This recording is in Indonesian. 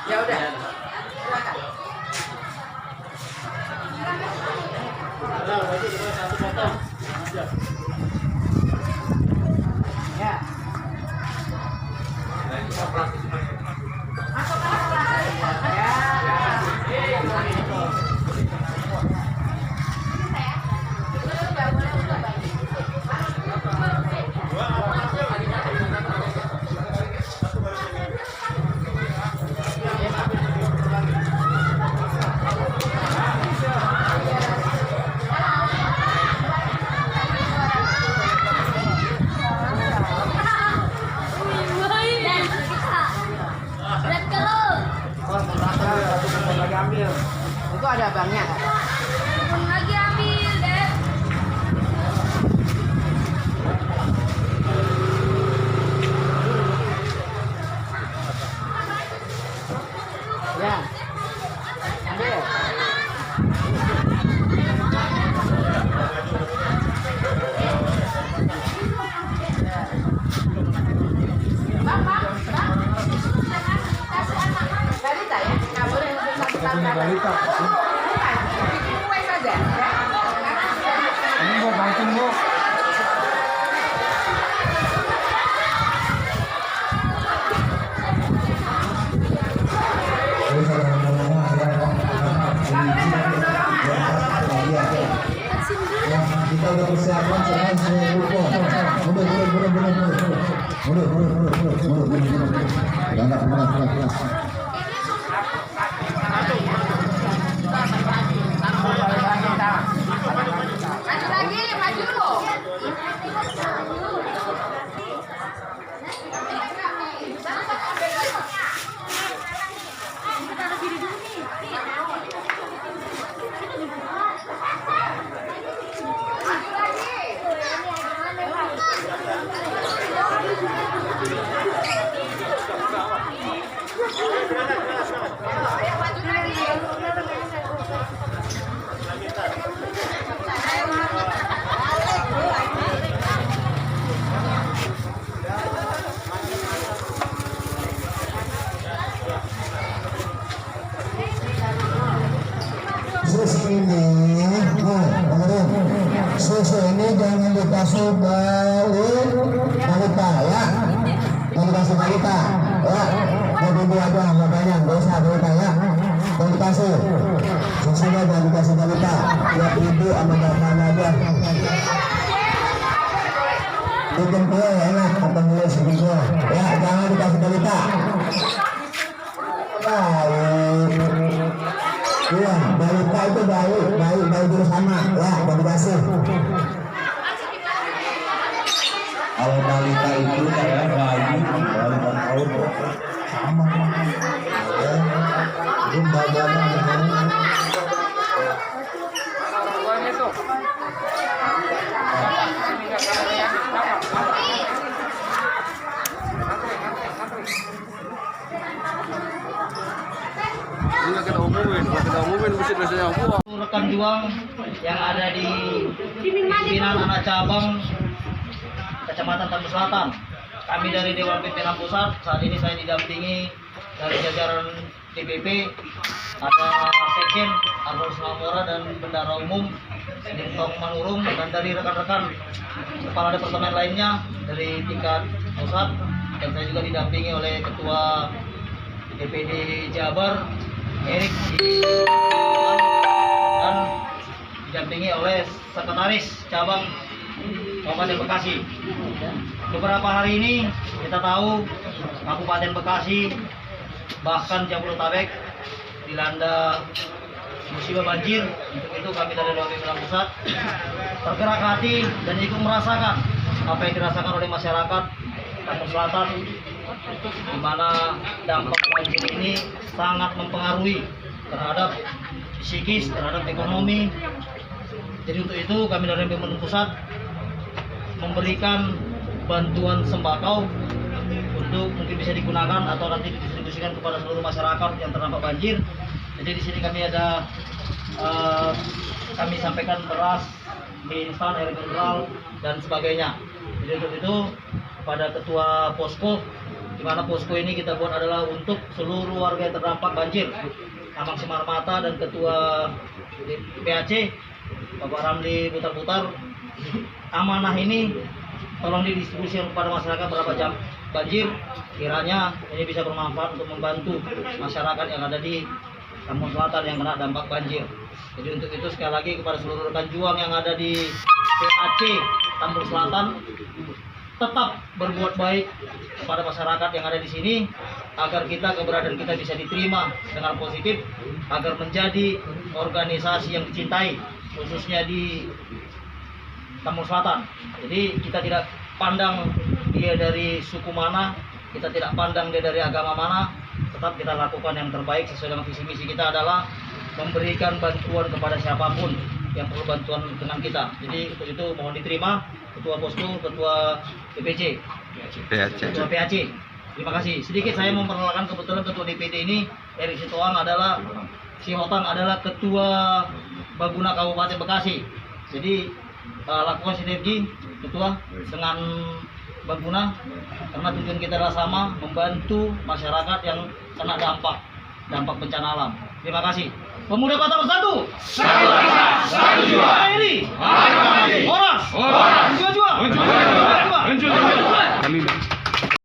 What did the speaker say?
Ya udah. Ya. Itu ada abangnya kan? Lagi ambil deh. Ya. Ambil. Balita ya? Nggak boleh untuk satu tahun. Balita. Bukan, bikin kue saja. Ya. Ini buat langsung bu. Kita udah persiapan semua mundur. Maju lagi, maju. Susu ini jangan dikasih balik balita ya, jangan dikasih balita ya, mau ibu aja nggak banyak, nggak usah balita ya, jangan dikasih susunya, jangan dikasih balita ya, ibu sama bapaknya aja. Bikin kue enak, apa nulis bikin kue ya, jangan dikasih balita. Iya, balita itu baik dulu sama ya, jangan dikasih. Kalau balita itu kayak bayi tahun sama ya, itu badannya kita umumin mesti biasanya buah. Rekan juang yang ada di pimpinan anak cabang Kecamatan Tambun Selatan. Kami dari Dewan Pimpinan Pusat, saat ini saya didampingi dari jajaran DPP, ada Sekjen Arnolds Mamora dan Bendara Umum Dintong Manurung, dan dari rekan-rekan kepala departemen lainnya dari tingkat pusat, dan saya juga didampingi oleh Ketua DPD Jabar Erik dan didampingi oleh Sekretaris Cabang Kabupaten Bekasi. Beberapa hari ini kita tahu Kabupaten Bekasi bahkan Jabodetabek dilanda musibah banjir. Untuk itu kami dari Dewan Pimpinan Pusat tergerak hati dan ikut merasakan apa yang dirasakan oleh masyarakat Tambun Selatan, di mana dampak banjir ini sangat mempengaruhi terhadap psikis, terhadap ekonomi. Jadi untuk itu kami dari Pimpinan Pusat memberikan bantuan sembako untuk mungkin bisa digunakan atau nanti didistribusikan kepada seluruh masyarakat yang terdampak banjir. Jadi di sini kami ada kami sampaikan beras mie instan, air mineral dan sebagainya. Jadi untuk itu pada ketua posko, di mana posko ini kita buat adalah untuk seluruh warga yang terdampak banjir. Amang Simarmata dan ketua PAC Bapak Ramli Putar-Putar, amanah ini tolong didistribusikan kepada masyarakat berapa jam banjir, kiranya ini bisa bermanfaat untuk membantu masyarakat yang ada di Tambun Selatan yang kena dampak banjir. Jadi untuk itu sekali lagi kepada seluruh rekan juang yang ada di PAC Tambun Selatan, tetap berbuat baik kepada masyarakat yang ada di sini agar keberadaan kita bisa diterima dengan positif, agar menjadi organisasi yang dicintai khususnya di Tambun Selatan. Jadi kita tidak pandang dia dari suku mana, kita tidak pandang dia dari agama mana, tetap kita lakukan yang terbaik sesuai dengan visi misi kita adalah memberikan bantuan kepada siapapun yang perlu bantuan dengan kita. Jadi untuk itu mohon diterima ketua posko, ketua DPC, ketua PAC. Terima kasih. Sedikit saya memperkenalkan, kebetulan ketua DPD ini Erik Sitoang adalah ketua Baguna Kabupaten Bekasi. Jadi lakukan sinergi ketua dengan Baguna karena tujuan kita adalah sama, membantu masyarakat yang kena dampak bencana alam. Terima kasih. Pemuda Kota Bersatu. Satu jiwa. Ini. Orang. Juang. Kami